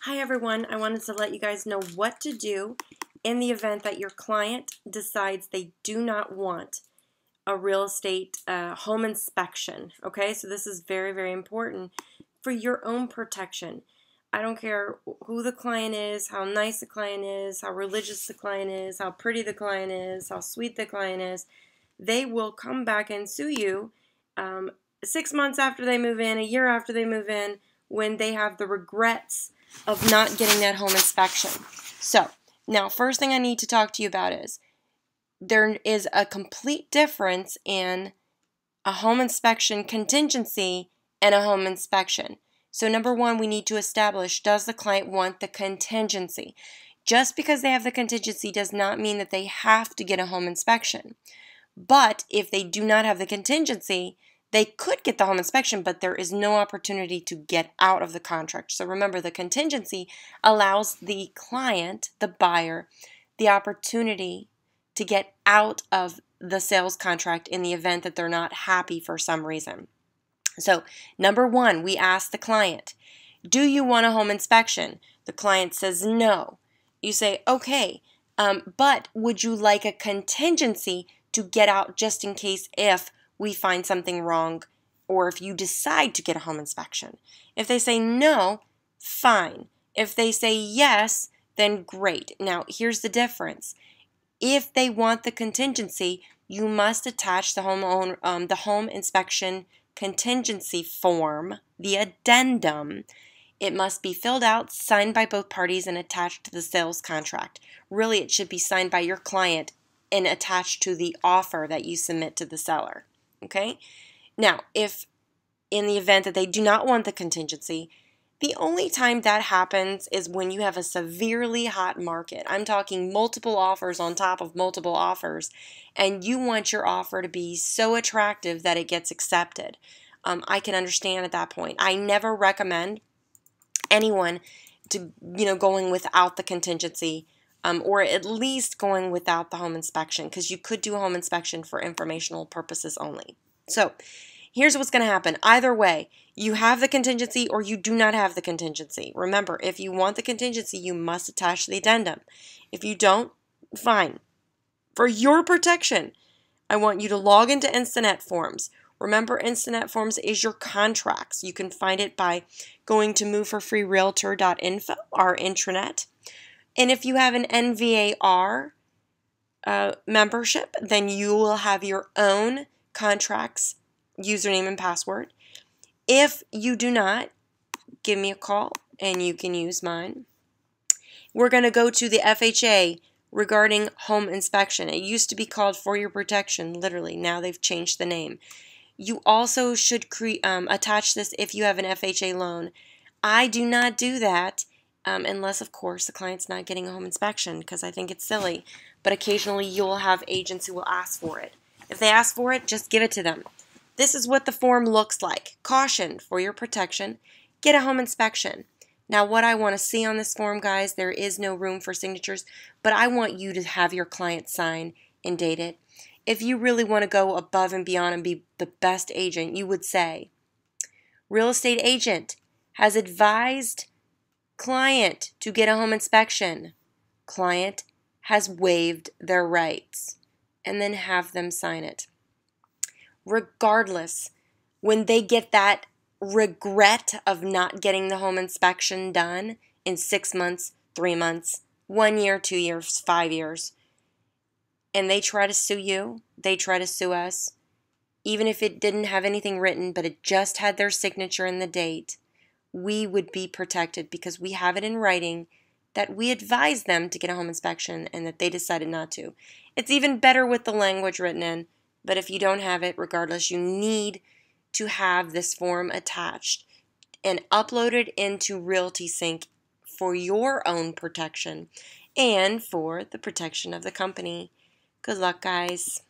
Hi everyone, I wanted to let you guys know what to do in the event that your client decides they do not want a real estate home inspection. Okay, so this is very, very important for your own protection. I don't care who the client is, how nice the client is, how religious the client is, how pretty the client is, how sweet the client is. They will come back and sue you 6 months after they move in, a year after they move in, when they have the regrets of not getting that home inspection. So, now first thing I need to talk to you about is there is a complete difference in a home inspection contingency and a home inspection. So number one, we need to establish, does the client want the contingency? Just because they have the contingency does not mean that they have to get a home inspection. But if they do not have the contingency, they could get the home inspection, but there is no opportunity to get out of the contract. So remember, the contingency allows the client, the buyer, the opportunity to get out of the sales contract in the event that they're not happy for some reason. So number one, we ask the client, do you want a home inspection? The client says no. You say, okay, but would you like a contingency to get out just in case if we find something wrong or if you decide to get a home inspection? If they say no, fine. If they say yes, then great. Now, here's the difference. If they want the contingency, you must attach the home inspection contingency form, the addendum. It must be filled out, signed by both parties, and attached to the sales contract. Really, it should be signed by your client and attached to the offer that you submit to the seller. Okay? Now, if in the event that they do not want the contingency, the only time that happens is when you have a severely hot market. I'm talking multiple offers on top of multiple offers, and you want your offer to be so attractive that it gets accepted. I can understand at that point. I never recommend anyone to, going without the contingency, or at least going without the home inspection, because you could do a home inspection for informational purposes only. So here's what's going to happen. Either way, you have the contingency or you do not have the contingency. Remember, if you want the contingency, you must attach the addendum. If you don't, fine. For your protection, I want you to log into Instanet Forms. Remember, Instanet Forms is your contracts. You can find it by going to moveforfreerealtor.info, our intranet. And if you have an NVAR membership, then you will have your own contracts, username and password. If you do not, give me a call and you can use mine. We're going to go to the FHA regarding home inspection. It used to be called For Your Protection, literally. Now they've changed the name. You also should attach this if you have an FHA loan. I do not do that unless, of course, the client's not getting a home inspection, because I think it's silly. But occasionally you'll have agents who will ask for it. If they ask for it, just give it to them. This is what the form looks like. Caution, for your protection, get a home inspection. Now, what I want to see on this form, guys, there is no room for signatures, but I want you to have your client sign and date it. If you really want to go above and beyond and be the best agent, you would say, real estate agent has advised client to get a home inspection. Client has waived their rights. And then have them sign it. Regardless, when they get that regret of not getting the home inspection done in 6 months, 3 months, 1 year, 2 years, 5 years, and they try to sue you, they try to sue us, even if it didn't have anything written, but it just had their signature and the date, we would be protected because we have it in writing that we advised them to get a home inspection and that they decided not to. It's even better with the language written in, but if you don't have it, regardless, you need to have this form attached and uploaded into RealtySync for your own protection and for the protection of the company. Good luck, guys.